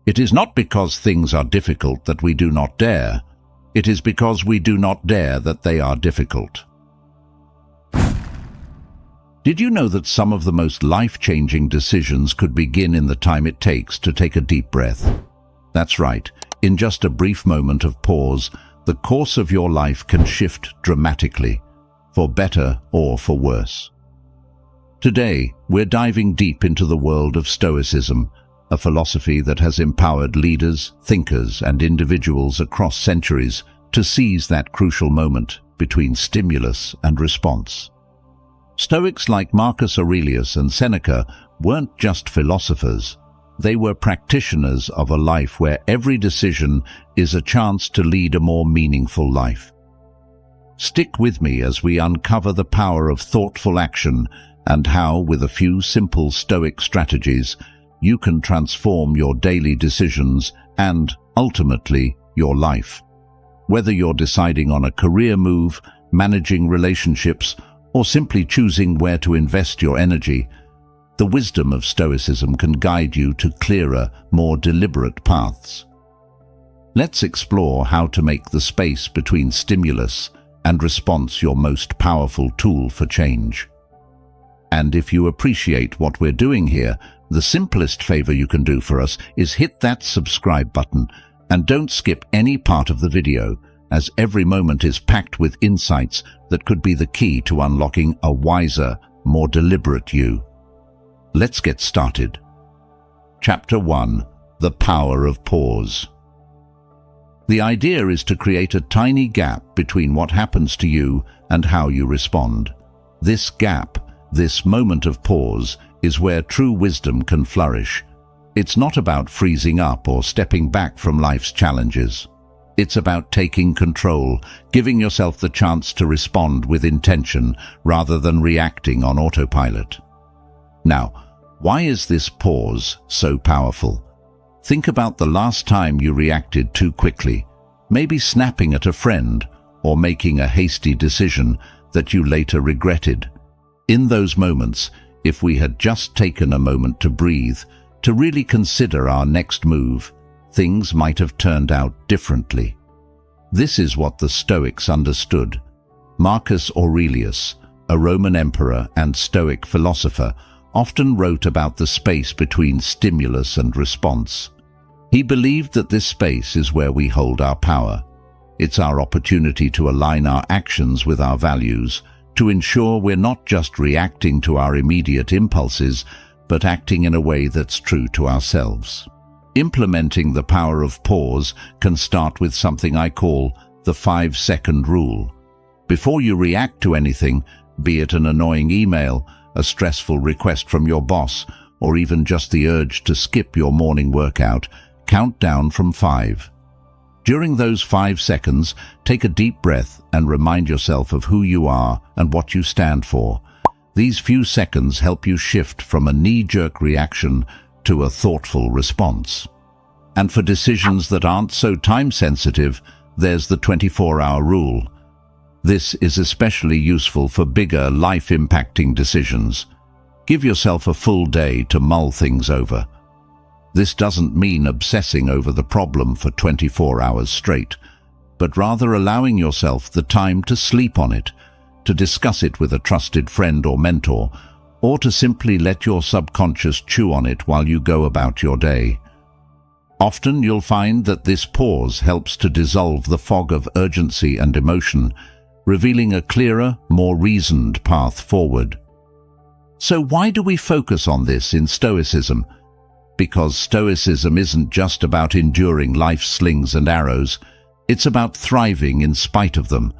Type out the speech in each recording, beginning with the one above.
It is not because things are difficult that we do not dare. It is because we do not dare that they are difficult. Did you know that some of the most life-changing decisions could begin in the time it takes to take a deep breath? That's right. In just a brief moment of pause, the course of your life can shift dramatically, for better or for worse. Today, we're diving deep into the world of Stoicism, a philosophy that has empowered leaders, thinkers, and individuals across centuries to seize that crucial moment between stimulus and response. Stoics like Marcus Aurelius and Seneca weren't just philosophers. They were practitioners of a life where every decision is a chance to lead a more meaningful life. Stick with me as we uncover the power of thoughtful action and how, with a few simple Stoic strategies, you can transform your daily decisions and, ultimately, your life. Whether you're deciding on a career move, managing relationships, or simply choosing where to invest your energy, the wisdom of Stoicism can guide you to clearer, more deliberate paths. Let's explore how to make the space between stimulus and response your most powerful tool for change. And if you appreciate what we're doing here, the simplest favor you can do for us is hit that subscribe button and don't skip any part of the video, as every moment is packed with insights that could be the key to unlocking a wiser, more deliberate you. Let's get started. Chapter 1. The Power of Pause. The idea is to create a tiny gap between what happens to you and how you respond. This gap, this moment of pause, is where true wisdom can flourish. It's not about freezing up or stepping back from life's challenges. It's about taking control, giving yourself the chance to respond with intention rather than reacting on autopilot. Now, why is this pause so powerful? Think about the last time you reacted too quickly, maybe snapping at a friend or making a hasty decision that you later regretted. In those moments, if we had just taken a moment to breathe, to really consider our next move, things might have turned out differently. This is what the Stoics understood. Marcus Aurelius, a Roman emperor and Stoic philosopher, often wrote about the space between stimulus and response. He believed that this space is where we hold our power. It's our opportunity to align our actions with our values, to ensure we're not just reacting to our immediate impulses, but acting in a way that's true to ourselves. Implementing the power of pause can start with something I call the 5-second rule. Before you react to anything, be it an annoying email, a stressful request from your boss, or even just the urge to skip your morning workout, count down from 5. During those 5 seconds, take a deep breath and remind yourself of who you are and what you stand for. These few seconds help you shift from a knee-jerk reaction to a thoughtful response. And for decisions that aren't so time-sensitive, there's the 24-hour rule. This is especially useful for bigger, life-impacting decisions. Give yourself a full day to mull things over. This doesn't mean obsessing over the problem for 24 hours straight, but rather allowing yourself the time to sleep on it, to discuss it with a trusted friend or mentor, or to simply let your subconscious chew on it while you go about your day. Often you'll find that this pause helps to dissolve the fog of urgency and emotion, revealing a clearer, more reasoned path forward. So why do we focus on this in Stoicism? Because Stoicism isn't just about enduring life's slings and arrows, it's about thriving in spite of them.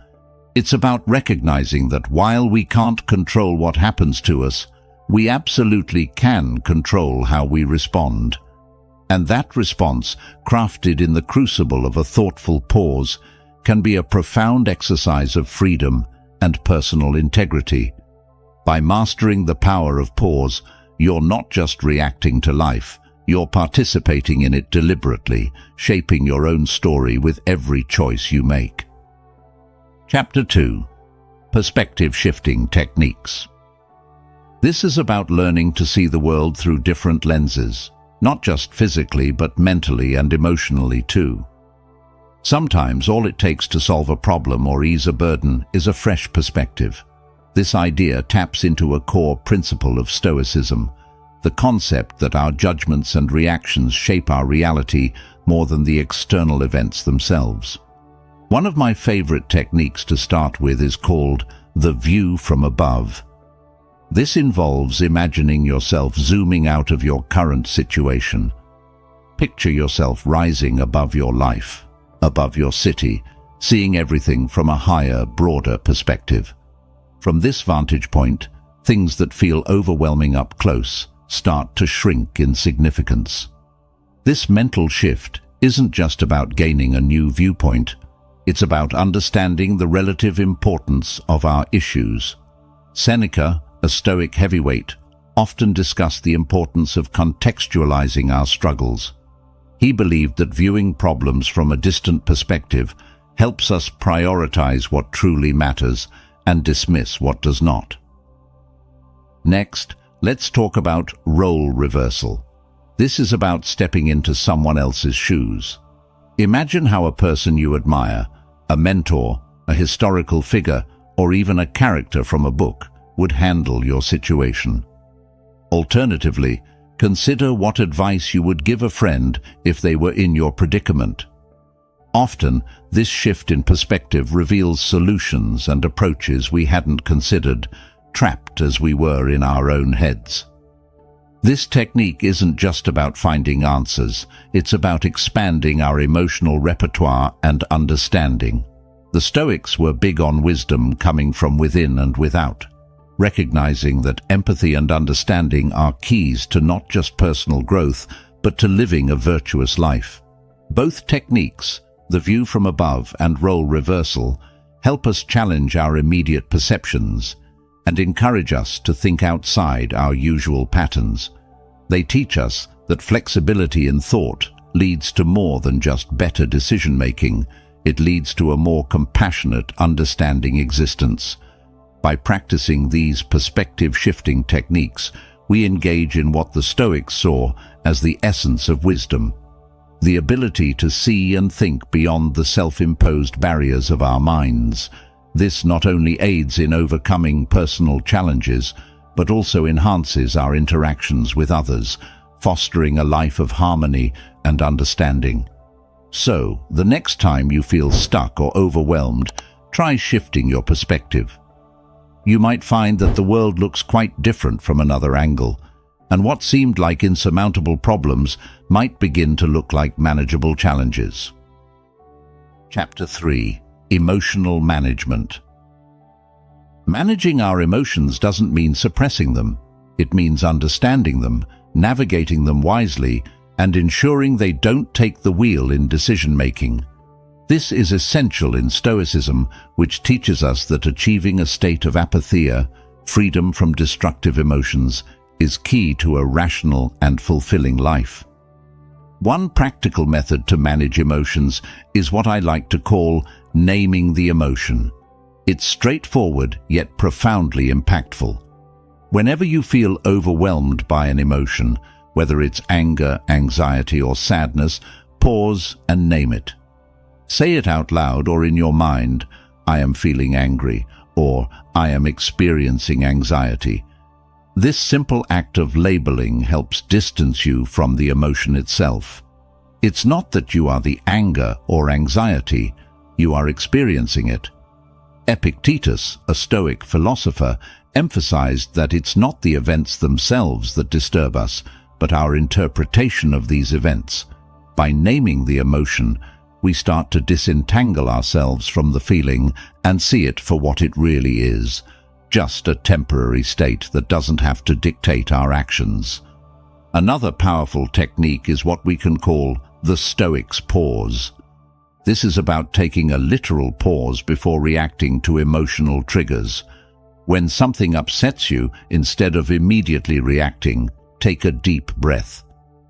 It's about recognizing that while we can't control what happens to us, we absolutely can control how we respond. And that response, crafted in the crucible of a thoughtful pause, can be a profound exercise of freedom and personal integrity. By mastering the power of pause, you're not just reacting to life, you're participating in it deliberately, shaping your own story with every choice you make. Chapter 2. Perspective-shifting techniques. This is about learning to see the world through different lenses. not just physically but mentally and emotionally too. Sometimes all it takes to solve a problem or ease a burden is a fresh perspective. This idea taps into a core principle of Stoicism, the concept that our judgments and reactions shape our reality more than the external events themselves. One of my favorite techniques to start with is called the view from above. This involves imagining yourself zooming out of your current situation. Picture yourself rising above your life, above your city, seeing everything from a higher, broader perspective. From this vantage point, things that feel overwhelming up close start to shrink in significance. This mental shift isn't just about gaining a new viewpoint, it's about understanding the relative importance of our issues. Seneca, a Stoic heavyweight, often discussed the importance of contextualizing our struggles. He believed that viewing problems from a distant perspective helps us prioritize what truly matters and dismiss what does not. Next, let's talk about role reversal. This is about stepping into someone else's shoes. Imagine how a person you admire, a mentor, a historical figure, or even a character from a book would handle your situation. Alternatively, consider what advice you would give a friend if they were in your predicament. Often, this shift in perspective reveals solutions and approaches we hadn't considered, trapped as we were in our own heads. This technique isn't just about finding answers, it's about expanding our emotional repertoire and understanding. The Stoics were big on wisdom coming from within and without, recognizing that empathy and understanding are keys to not just personal growth, but to living a virtuous life. Both techniques, the view from above and role reversal, help us challenge our immediate perceptions and encourage us to think outside our usual patterns. They teach us that flexibility in thought leads to more than just better decision-making. It leads to a more compassionate, understanding existence. By practicing these perspective-shifting techniques, we engage in what the Stoics saw as the essence of wisdom, the ability to see and think beyond the self-imposed barriers of our minds. This not only aids in overcoming personal challenges, but also enhances our interactions with others, fostering a life of harmony and understanding. So, the next time you feel stuck or overwhelmed, try shifting your perspective. You might find that the world looks quite different from another angle, and what seemed like insurmountable problems might begin to look like manageable challenges. Chapter 3: Emotional Management. Managing our emotions doesn't mean suppressing them. It means understanding them, navigating them wisely, and ensuring they don't take the wheel in decision-making. This is essential in Stoicism, which teaches us that achieving a state of apatheia, freedom from destructive emotions, is key to a rational and fulfilling life. One practical method to manage emotions is what I like to call naming the emotion. It's straightforward yet profoundly impactful. Whenever you feel overwhelmed by an emotion, whether it's anger, anxiety, or sadness, pause and name it. Say it out loud or in your mind, "I am feeling angry," or "I am experiencing anxiety." This simple act of labeling helps distance you from the emotion itself. It's not that you are the anger or anxiety, you are experiencing it. Epictetus, a Stoic philosopher, emphasized that it's not the events themselves that disturb us, but our interpretation of these events. By naming the emotion, we start to disentangle ourselves from the feeling and see it for what it really is, just a temporary state that doesn't have to dictate our actions. Another powerful technique is what we can call the Stoics' pause. This is about taking a literal pause before reacting to emotional triggers. When something upsets you, instead of immediately reacting, take a deep breath.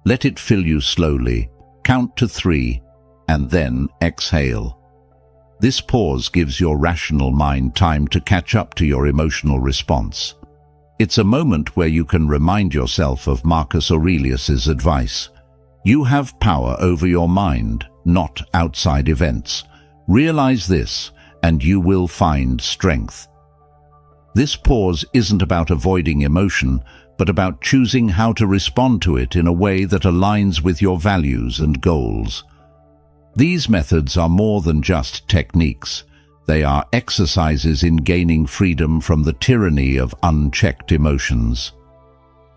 Let it fill you slowly, count to 3, and then exhale. This pause gives your rational mind time to catch up to your emotional response. It's a moment where you can remind yourself of Marcus Aurelius's advice. You have power over your mind, not outside events. Realize this, and you will find strength. This pause isn't about avoiding emotion, but about choosing how to respond to it in a way that aligns with your values and goals. These methods are more than just techniques. They are exercises in gaining freedom from the tyranny of unchecked emotions.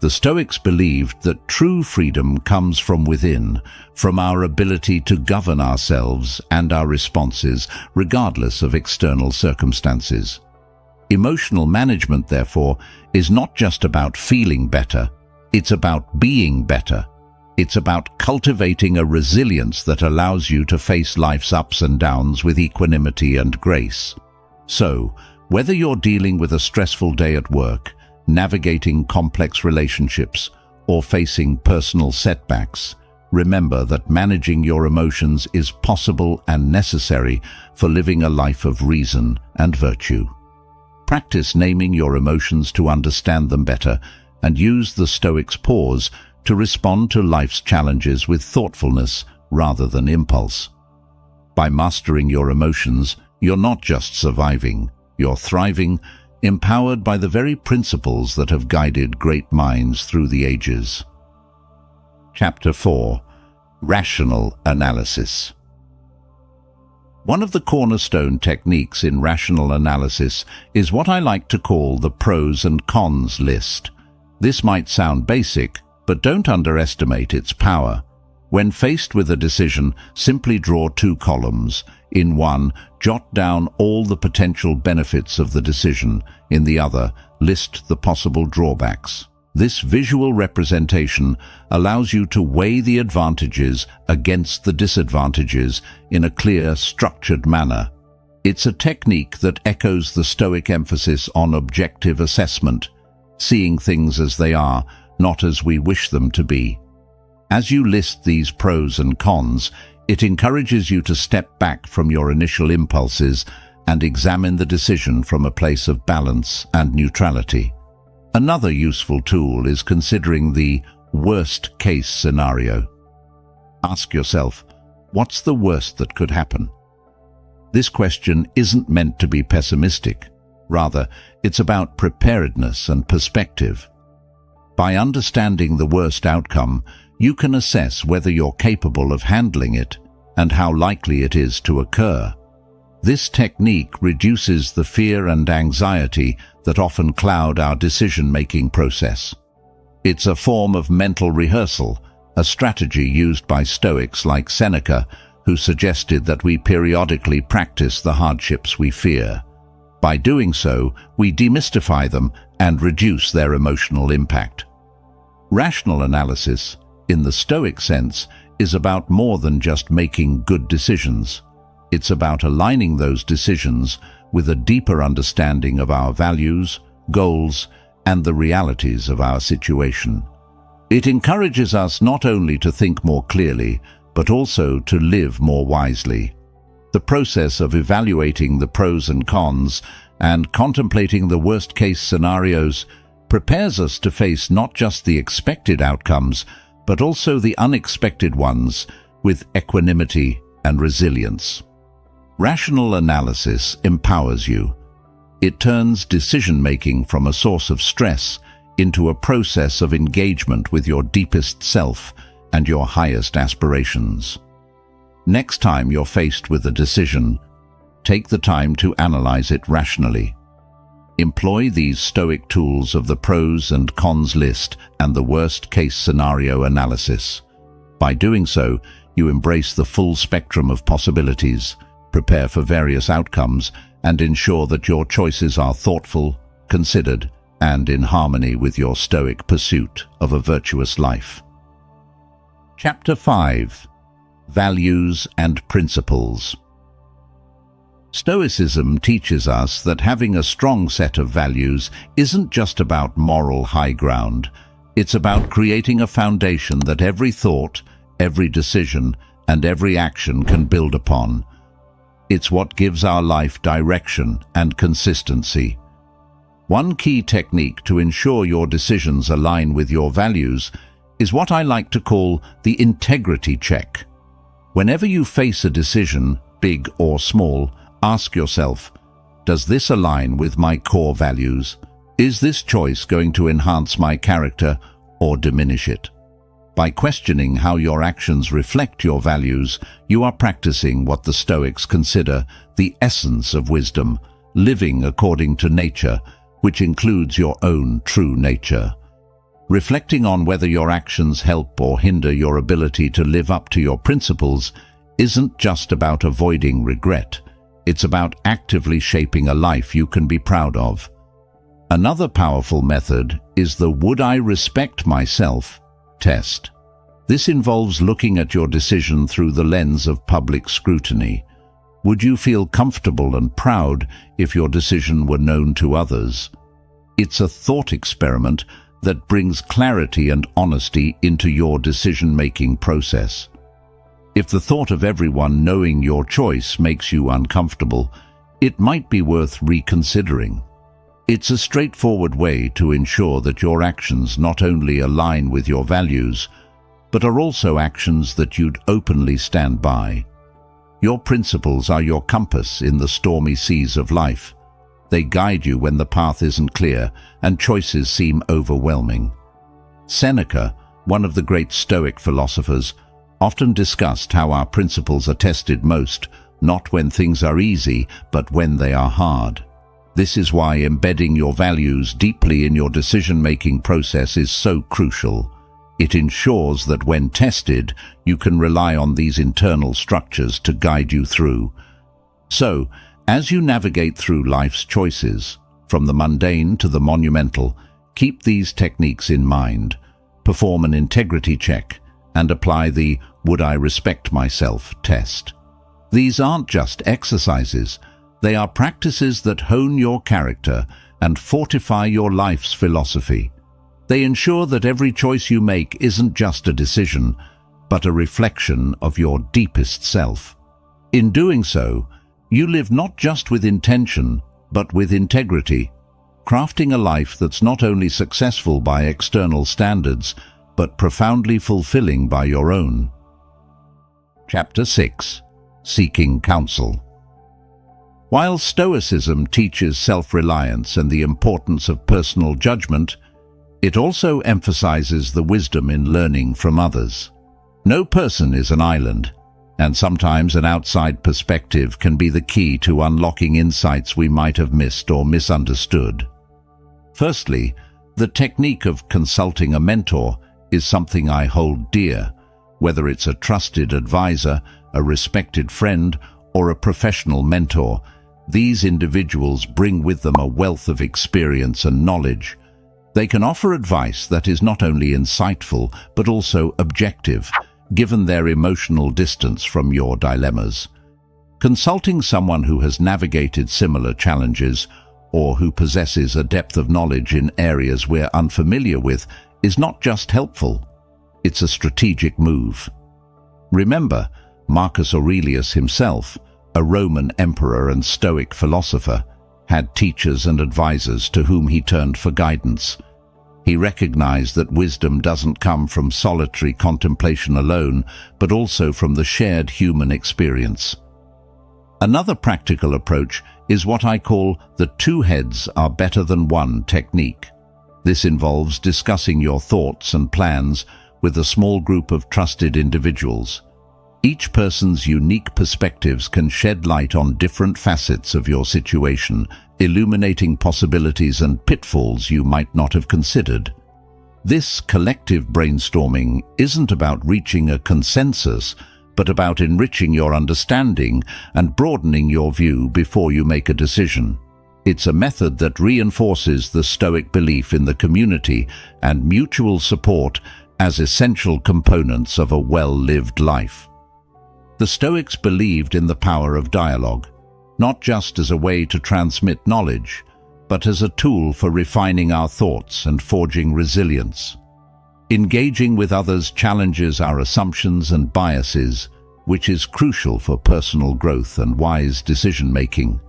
The Stoics believed that true freedom comes from within, from our ability to govern ourselves and our responses, regardless of external circumstances. Emotional management, therefore, is not just about feeling better, it's about being better. It's about cultivating a resilience that allows you to face life's ups and downs with equanimity and grace. So, whether you're dealing with a stressful day at work, navigating complex relationships, or facing personal setbacks, remember that managing your emotions is possible and necessary for living a life of reason and virtue. Practice naming your emotions to understand them better, and use the Stoics' pause to respond to life's challenges with thoughtfulness rather than impulse. By mastering your emotions, you're not just surviving, you're thriving, empowered by the very principles that have guided great minds through the ages. Chapter 4. Rational Analysis. One of the cornerstone techniques in rational analysis is what I like to call the pros and cons list. This might sound basic, but don't underestimate its power. When faced with a decision, simply draw 2 columns. In one, jot down all the potential benefits of the decision. In the other, list the possible drawbacks. This visual representation allows you to weigh the advantages against the disadvantages in a clear, structured manner. It's a technique that echoes the Stoic emphasis on objective assessment, seeing things as they are, not as we wish them to be. As you list these pros and cons, it encourages you to step back from your initial impulses and examine the decision from a place of balance and neutrality. Another useful tool is considering the worst-case scenario. Ask yourself, what's the worst that could happen? This question isn't meant to be pessimistic. Rather, it's about preparedness and perspective. By understanding the worst outcome, you can assess whether you're capable of handling it and how likely it is to occur. This technique reduces the fear and anxiety that often cloud our decision-making process. It's a form of mental rehearsal, a strategy used by Stoics like Seneca, who suggested that we periodically practice the hardships we fear. By doing so, we demystify them and reduce their emotional impact. Rational analysis, in the Stoic sense, is about more than just making good decisions. It's about aligning those decisions with a deeper understanding of our values, goals, and the realities of our situation. It encourages us not only to think more clearly, but also to live more wisely. The process of evaluating the pros and cons and contemplating the worst-case scenarios prepares us to face not just the expected outcomes, but also the unexpected ones with equanimity and resilience. Rational analysis empowers you. It turns decision-making from a source of stress into a process of engagement with your deepest self and your highest aspirations. Next time you're faced with a decision, take the time to analyze it rationally. Employ these Stoic tools of the pros and cons list and the worst-case scenario analysis. By doing so, you embrace the full spectrum of possibilities, prepare for various outcomes, and ensure that your choices are thoughtful, considered, and in harmony with your Stoic pursuit of a virtuous life. Chapter 5. Values and Principles. Stoicism teaches us that having a strong set of values isn't just about moral high ground. It's about creating a foundation that every thought, every decision, and every action can build upon. It's what gives our life direction and consistency. One key technique to ensure your decisions align with your values is what I like to call the integrity check. Whenever you face a decision, big or small, ask yourself, does this align with my core values? Is this choice going to enhance my character or diminish it? By questioning how your actions reflect your values, you are practicing what the Stoics consider the essence of wisdom, living according to nature, which includes your own true nature. Reflecting on whether your actions help or hinder your ability to live up to your principles isn't just about avoiding regret. It's about actively shaping a life you can be proud of. Another powerful method is the "Would I respect myself?" test. This involves looking at your decision through the lens of public scrutiny. Would you feel comfortable and proud if your decision were known to others? It's a thought experiment that brings clarity and honesty into your decision-making process. If the thought of everyone knowing your choice makes you uncomfortable, it might be worth reconsidering. It's a straightforward way to ensure that your actions not only align with your values, but are also actions that you'd openly stand by. Your principles are your compass in the stormy seas of life. They guide you when the path isn't clear and choices seem overwhelming. Seneca, one of the great Stoic philosophers, often discussed how our principles are tested most, not when things are easy, but when they are hard. This is why embedding your values deeply in your decision-making process is so crucial. It ensures that when tested, you can rely on these internal structures to guide you through. So, as you navigate through life's choices, from the mundane to the monumental, keep these techniques in mind. Perform an integrity check and apply the "Would I respect myself?" test. These aren't just exercises. They are practices that hone your character and fortify your life's philosophy. They ensure that every choice you make isn't just a decision, but a reflection of your deepest self. In doing so, you live not just with intention, but with integrity, crafting a life that's not only successful by external standards, but profoundly fulfilling by your own. Chapter 6. Seeking Counsel. While Stoicism teaches self-reliance and the importance of personal judgment, it also emphasizes the wisdom in learning from others. No person is an island, and sometimes an outside perspective can be the key to unlocking insights we might have missed or misunderstood. Firstly, the technique of consulting a mentor is something I hold dear, whether it's a trusted advisor, a respected friend, or a professional mentor. These individuals bring with them a wealth of experience and knowledge. They can offer advice that is not only insightful, but also objective, given their emotional distance from your dilemmas. Consulting someone who has navigated similar challenges, or who possesses a depth of knowledge in areas we're unfamiliar with, is not just helpful, it's a strategic move. Remember, Marcus Aurelius himself, a Roman emperor and Stoic philosopher, had teachers and advisors to whom he turned for guidance. He recognized that wisdom doesn't come from solitary contemplation alone, but also from the shared human experience. Another practical approach is what I call the "two heads are better than one" technique. This involves discussing your thoughts and plans with a small group of trusted individuals. Each person's unique perspectives can shed light on different facets of your situation, illuminating possibilities and pitfalls you might not have considered. This collective brainstorming isn't about reaching a consensus, but about enriching your understanding and broadening your view before you make a decision. It's a method that reinforces the Stoic belief in the community and mutual support as essential components of a well-lived life. The Stoics believed in the power of dialogue, not just as a way to transmit knowledge, but as a tool for refining our thoughts and forging resilience. Engaging with others challenges our assumptions and biases, which is crucial for personal growth and wise decision-making.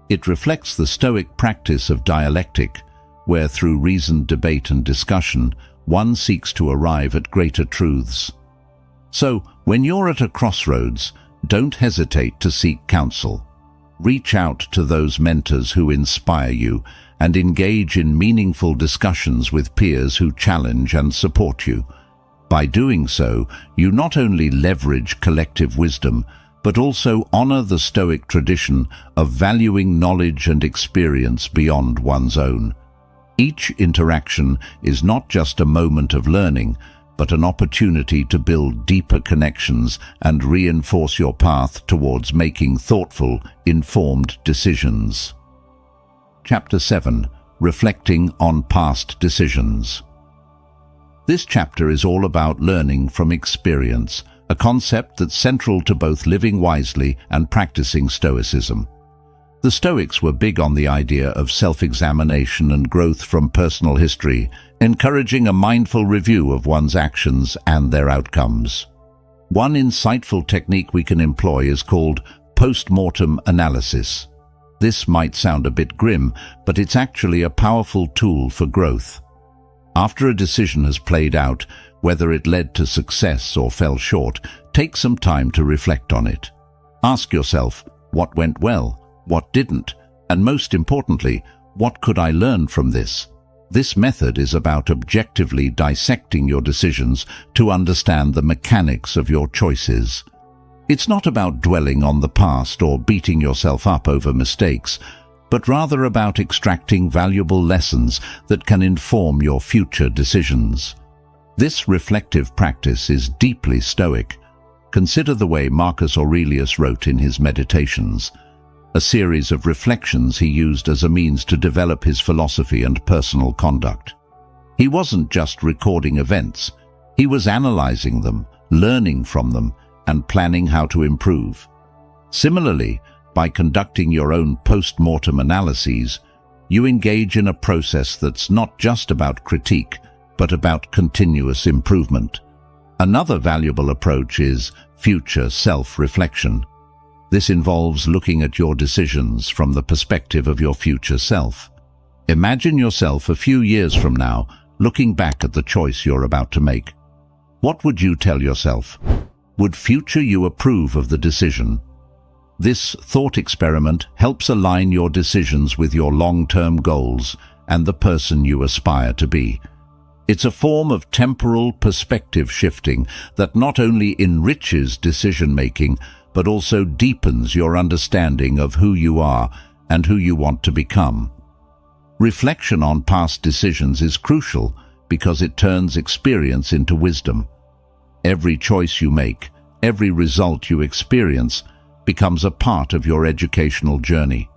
It reflects the Stoic practice of dialectic, where through reasoned debate and discussion, one seeks to arrive at greater truths. So, when you're at a crossroads, don't hesitate to seek counsel. Reach out to those mentors who inspire you and engage in meaningful discussions with peers who challenge and support you. By doing so, you not only leverage collective wisdom, but also honor the Stoic tradition of valuing knowledge and experience beyond one's own. Each interaction is not just a moment of learning, but an opportunity to build deeper connections and reinforce your path towards making thoughtful, informed decisions. Chapter 7. Reflecting on Past Decisions. This chapter is all about learning from experience, a concept that's central to both living wisely and practicing Stoicism. The Stoics were big on the idea of self-examination and growth from personal history, encouraging a mindful review of one's actions and their outcomes. One insightful technique we can employ is called post-mortem analysis. This might sound a bit grim, but it's actually a powerful tool for growth. After a decision has played out, whether it led to success or fell short, take some time to reflect on it. Ask yourself, what went well? What didn't? And most importantly, what could I learn from this? This method is about objectively dissecting your decisions to understand the mechanics of your choices. It's not about dwelling on the past or beating yourself up over mistakes, but rather about extracting valuable lessons that can inform your future decisions. This reflective practice is deeply Stoic. Consider the way Marcus Aurelius wrote in his Meditations, a series of reflections he used as a means to develop his philosophy and personal conduct. He wasn't just recording events, he was analyzing them, learning from them, and planning how to improve. Similarly, by conducting your own post-mortem analyses, you engage in a process that's not just about critique, but about continuous improvement. Another valuable approach is future self-reflection. This involves looking at your decisions from the perspective of your future self. Imagine yourself a few years from now, looking back at the choice you're about to make. What would you tell yourself? Would future you approve of the decision? This thought experiment helps align your decisions with your long-term goals and the person you aspire to be. It's a form of temporal perspective shifting that not only enriches decision-making, but also deepens your understanding of who you are and who you want to become. Reflection on past decisions is crucial because it turns experience into wisdom. Every choice you make, every result you experience, becomes a part of your educational journey.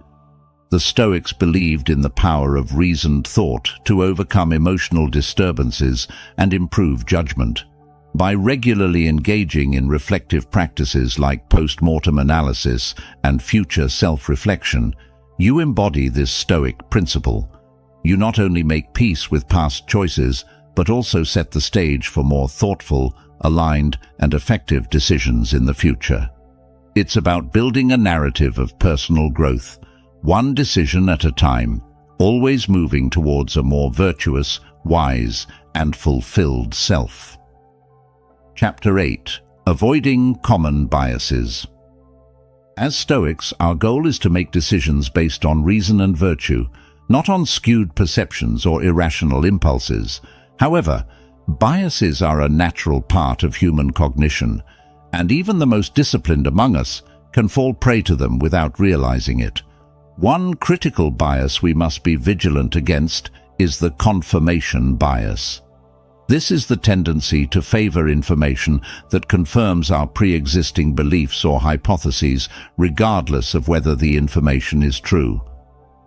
The Stoics believed in the power of reasoned thought to overcome emotional disturbances and improve judgment. By regularly engaging in reflective practices like post-mortem analysis and future self-reflection, you embody this Stoic principle. You not only make peace with past choices, but also set the stage for more thoughtful, aligned, and effective decisions in the future. It's about building a narrative of personal growth, one decision at a time, always moving towards a more virtuous, wise, and fulfilled self. Chapter 8. Avoiding Common Biases. As Stoics, our goal is to make decisions based on reason and virtue, not on skewed perceptions or irrational impulses. However, biases are a natural part of human cognition, and even the most disciplined among us can fall prey to them without realizing it. One critical bias we must be vigilant against is the confirmation bias. This is the tendency to favor information that confirms our pre-existing beliefs or hypotheses, regardless of whether the information is true.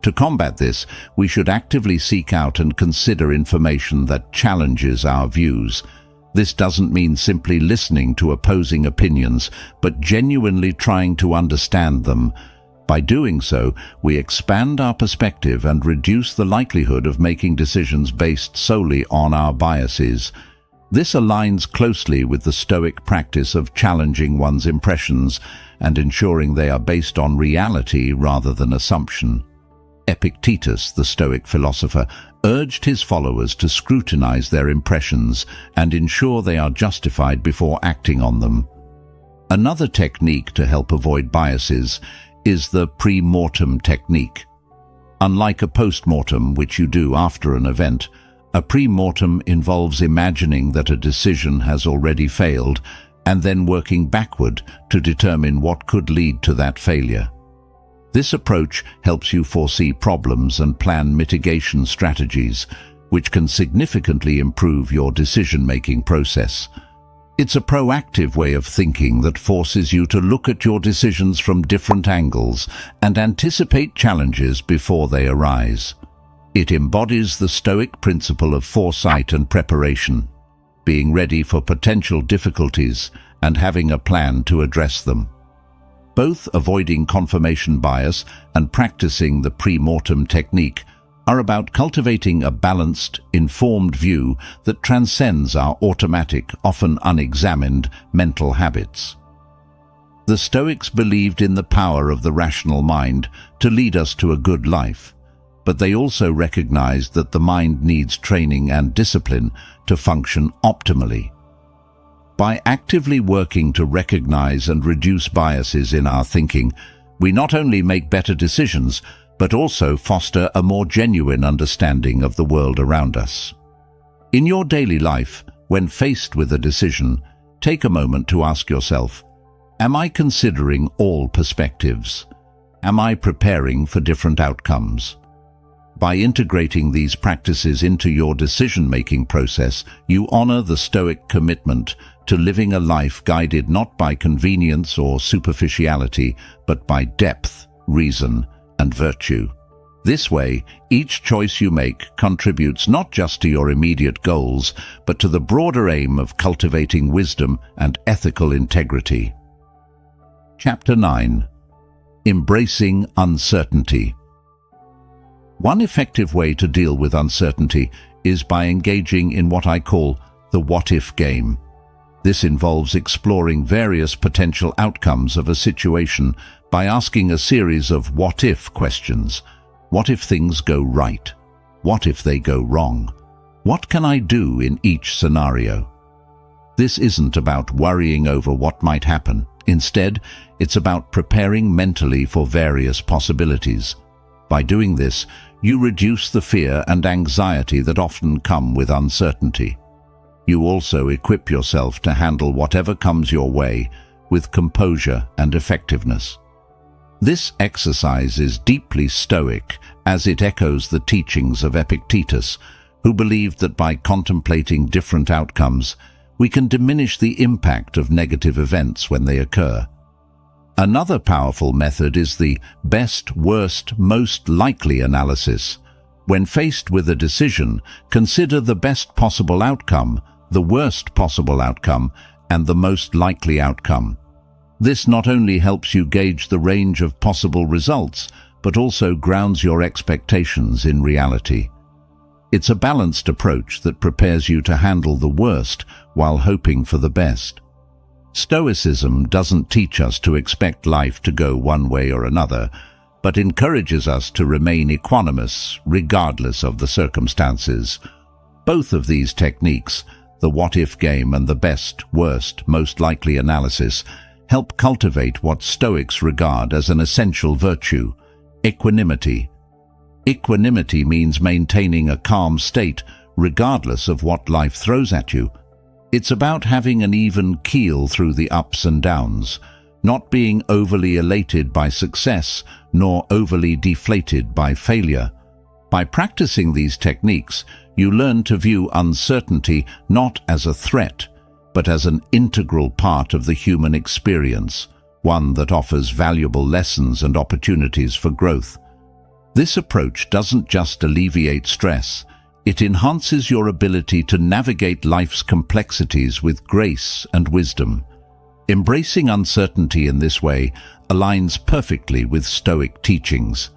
To combat this, we should actively seek out and consider information that challenges our views. This doesn't mean simply listening to opposing opinions, but genuinely trying to understand them. By doing so, we expand our perspective and reduce the likelihood of making decisions based solely on our biases. This aligns closely with the Stoic practice of challenging one's impressions and ensuring they are based on reality rather than assumption. Epictetus, the Stoic philosopher, urged his followers to scrutinize their impressions and ensure they are justified before acting on them. Another technique to help avoid biases is the pre-mortem technique. Unlike a post-mortem, which you do after an event, a pre-mortem involves imagining that a decision has already failed and then working backward to determine what could lead to that failure. This approach helps you foresee problems and plan mitigation strategies, which can significantly improve your decision-making process. It's a proactive way of thinking that forces you to look at your decisions from different angles and anticipate challenges before they arise. It embodies the Stoic principle of foresight and preparation, being ready for potential difficulties and having a plan to address them. Both avoiding confirmation bias and practicing the pre-mortem technique are about cultivating a balanced, informed view that transcends our automatic, often unexamined, mental habits. The Stoics believed in the power of the rational mind to lead us to a good life, but they also recognized that the mind needs training and discipline to function optimally. By actively working to recognize and reduce biases in our thinking, we not only make better decisions, but also foster a more genuine understanding of the world around us. In your daily life, when faced with a decision, take a moment to ask yourself, am I considering all perspectives? Am I preparing for different outcomes? By integrating these practices into your decision-making process, you honor the Stoic commitment to living a life guided not by convenience or superficiality, but by depth, reason, and virtue. This way, each choice you make contributes not just to your immediate goals, but to the broader aim of cultivating wisdom and ethical integrity. Chapter 9. Embracing uncertainty. One effective way to deal with uncertainty is by engaging in what I call the what-if game. This involves exploring various potential outcomes of a situation by asking a series of what-if questions. What if things go right? What if they go wrong? What can I do in each scenario? This isn't about worrying over what might happen. Instead, it's about preparing mentally for various possibilities. By doing this, you reduce the fear and anxiety that often come with uncertainty. You also equip yourself to handle whatever comes your way with composure and effectiveness. This exercise is deeply Stoic, as it echoes the teachings of Epictetus, who believed that by contemplating different outcomes, we can diminish the impact of negative events when they occur. Another powerful method is the best, worst, most likely analysis. When faced with a decision, consider the best possible outcome, the worst possible outcome, and the most likely outcome. This not only helps you gauge the range of possible results, but also grounds your expectations in reality. It's a balanced approach that prepares you to handle the worst while hoping for the best. Stoicism doesn't teach us to expect life to go one way or another, but encourages us to remain equanimous regardless of the circumstances. Both of these techniques, the what-if game and the best, worst, most likely analysis, help cultivate what Stoics regard as an essential virtue, equanimity. Equanimity means maintaining a calm state regardless of what life throws at you. It's about having an even keel through the ups and downs, not being overly elated by success nor overly deflated by failure. By practicing these techniques, you learn to view uncertainty not as a threat, but as an integral part of the human experience, one that offers valuable lessons and opportunities for growth. This approach doesn't just alleviate stress, it enhances your ability to navigate life's complexities with grace and wisdom. Embracing uncertainty in this way aligns perfectly with Stoic teachings.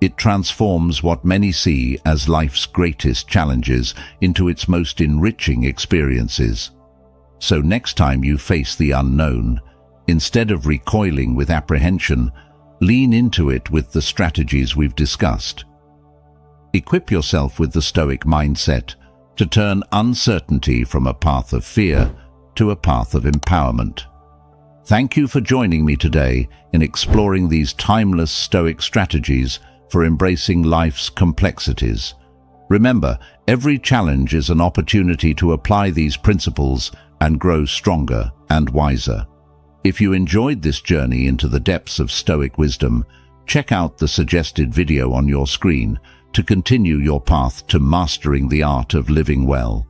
It transforms what many see as life's greatest challenges into its most enriching experiences. So next time you face the unknown, instead of recoiling with apprehension, lean into it with the strategies we've discussed. Equip yourself with the Stoic mindset to turn uncertainty from a path of fear to a path of empowerment. Thank you for joining me today in exploring these timeless Stoic strategies for embracing life's complexities. Remember, every challenge is an opportunity to apply these principles and grow stronger and wiser. If you enjoyed this journey into the depths of Stoic wisdom, check out the suggested video on your screen to continue your path to mastering the art of living well.